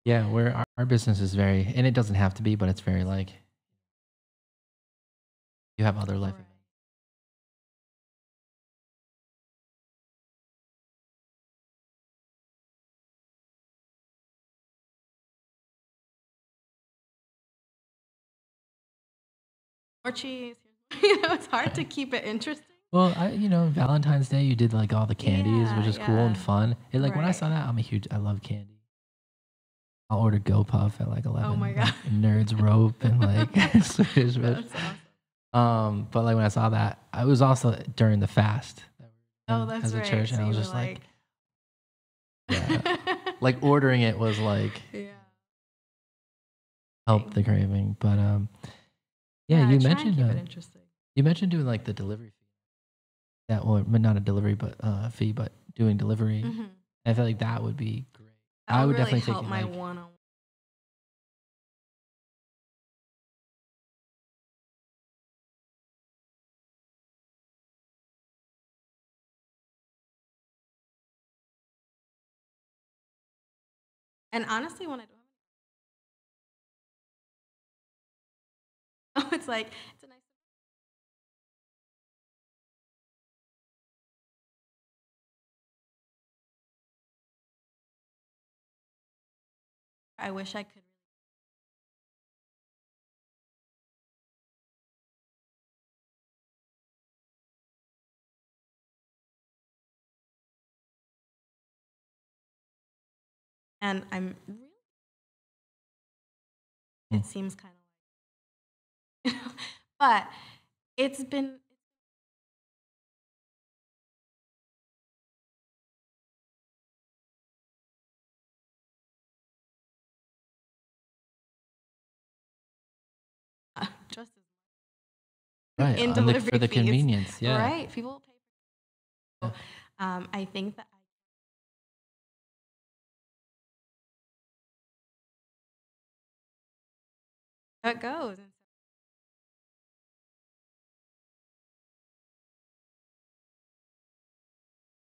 Yeah, where our business is very, and it doesn't have to be, but it's very like you have other life right. events. More cheese. It's hard to keep it interesting. Well, Valentine's Day you did like all the candies, which Yeah, is cool and yeah. fun. And like when I Right. saw that, I love candy. I'll order Go Puff at like Oh 11, my like god. Nerds Rope and like Swedish Fish. That's awesome. But like when I saw that, I was also during the fast that we were Oh, in that's as a right. church, and So I you was were just like, like, yeah, like ordering it was like yeah. help the craving. But yeah, Yeah, I try and keep it interesting. you mentioned doing like the delivery fee. That or but not a delivery, but fee, but doing delivery. Hmm. I feel like that would be great. That I would would really definitely take help it my like one-on-one. And honestly, when I don't have it's like it's a nice. I wish I could. And I'm really. mm, It seems kind of like, but it's been just as much right in on the for delivery the fees, convenience. Yeah. right? People will pay. Yeah. I think that how it goes.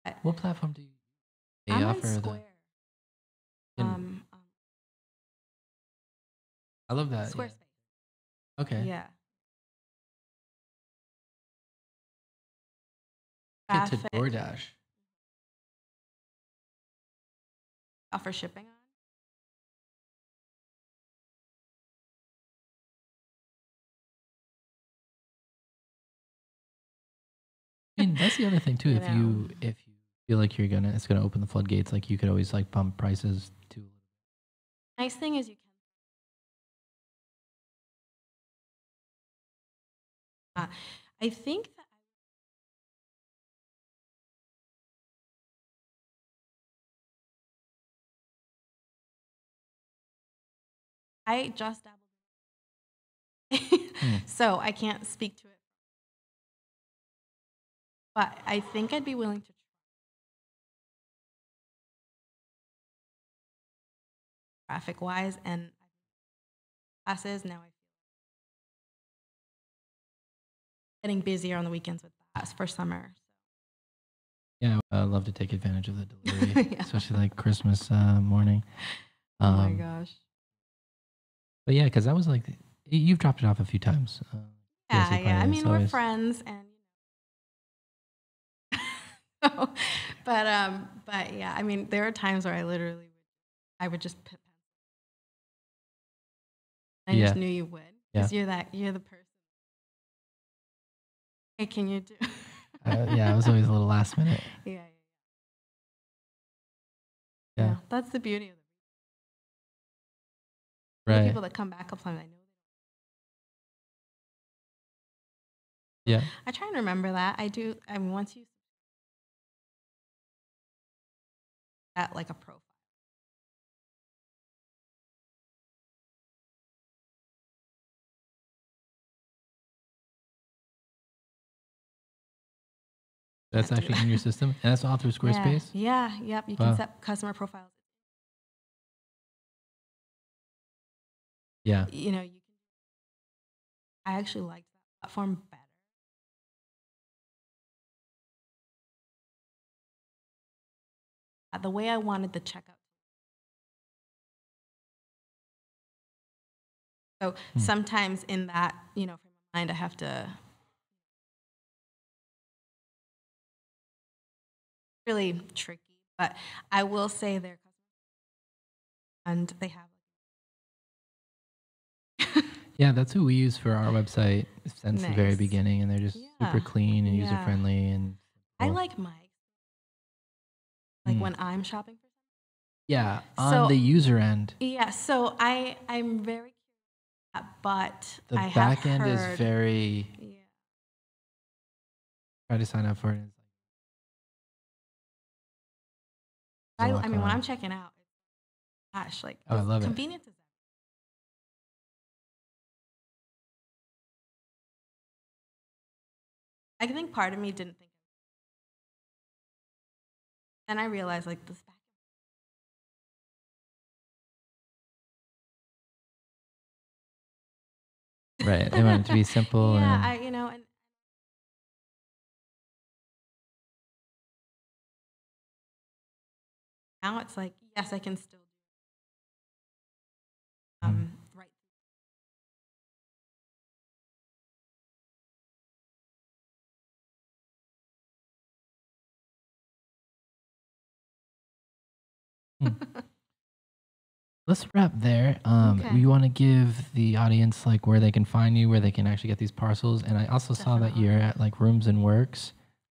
And so, What platform do you they I'm on offer the? Square. In, Um, um, I love that. Yeah. Squarespace. Okay. Yeah. Get to Traffic DoorDash. offer shipping on. I mean, that's the other thing too. You If know, you feel like it's gonna open the floodgates, like you could always like bump prices to. nice thing is you can. I think that I just dabbled, Hmm. so I can't speak to it. But I think I'd be willing to try traffic wise and classes. Now I feel getting busier on the weekends with that for summer. Yeah, I love to take advantage of the So. delivery, Yeah. especially like Christmas morning. Oh my Um, gosh. but yeah, because I was like, you've dropped it off a few times. Yeah, PSA yeah. I Pilot, it's mean, we're always friends, and but yeah. I mean, there are times where I would just put. I just yeah, knew you would yeah, because you're the person. Hey, can you do? yeah. I was always a little last minute. Yeah, yeah, Yeah, yeah. That's the beauty of the right. people that come back up time. I know. Yeah, I try and remember that. I do. I mean, once you at like a profile. That's actually in your system, and that's all through Squarespace? Yeah, yep. You can set customer profiles. Yeah. You know, I actually liked that platform better. The way I wanted the checkout. So sometimes in that, frame of mind, I have to really tricky. But I will say their customers, and they have. Yeah, that's who we use for our website since the very beginning, and they're just super clean and user friendly. And I like Mike. Like when I'm shopping for something. Yeah, on the user end. Yeah, so I'm very curious, but the back end is very. Yeah. Try to sign up for it. I mean, when I'm checking out, gosh, like I love convenience is. I think part of me didn't think. And I realized like this back. Right, they want it to be simple. Yeah, and now it's like, yes, I can still do right. Let's wrap there. We want to give the audience like where they can find you, where they can actually get these parcels. And I also saw that you're at like Rooms and Works,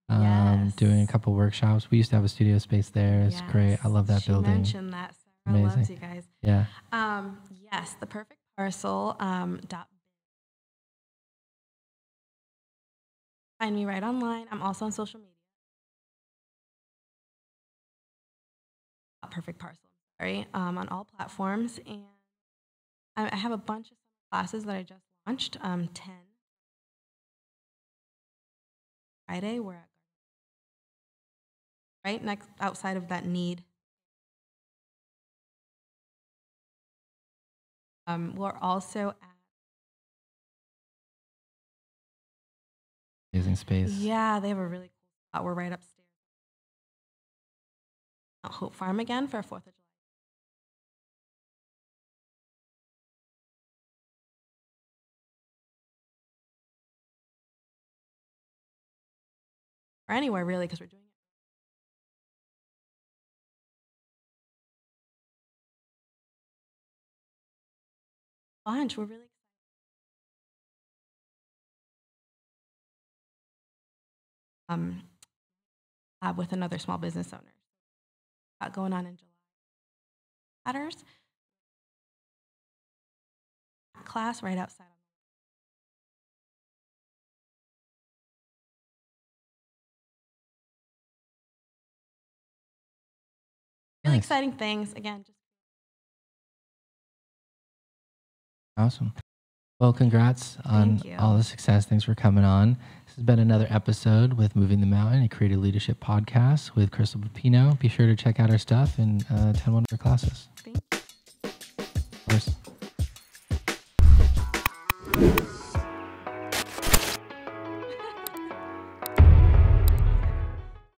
doing a couple workshops. We used to have a studio space there. It's great. I love that building. Mentioned that. Sarah loves you guys. Yeah. Yes, the perfect parcel. Find me right online. I'm also on social media. Perfect parcel. On all platforms, and I have a bunch of classes that I just launched. 10 Friday, we're at right next outside of that need. We're also at amazing space. Yeah, they have a really cool spot. We're right upstairs. Hope Farm again for 4th of July. Or anywhere really, because we're doing it. Bunch. We're really excited. With another small business owner. Got going on in July. Matters. Class right outside. Really exciting things. Again, just awesome. Well, congrats on all the success. Thanks for coming on. This has been another episode with Moving the Mountain, a creative leadership podcast with Crystal Papino. Be sure to check out our stuff and attend one of our classes. Thank you. Of course.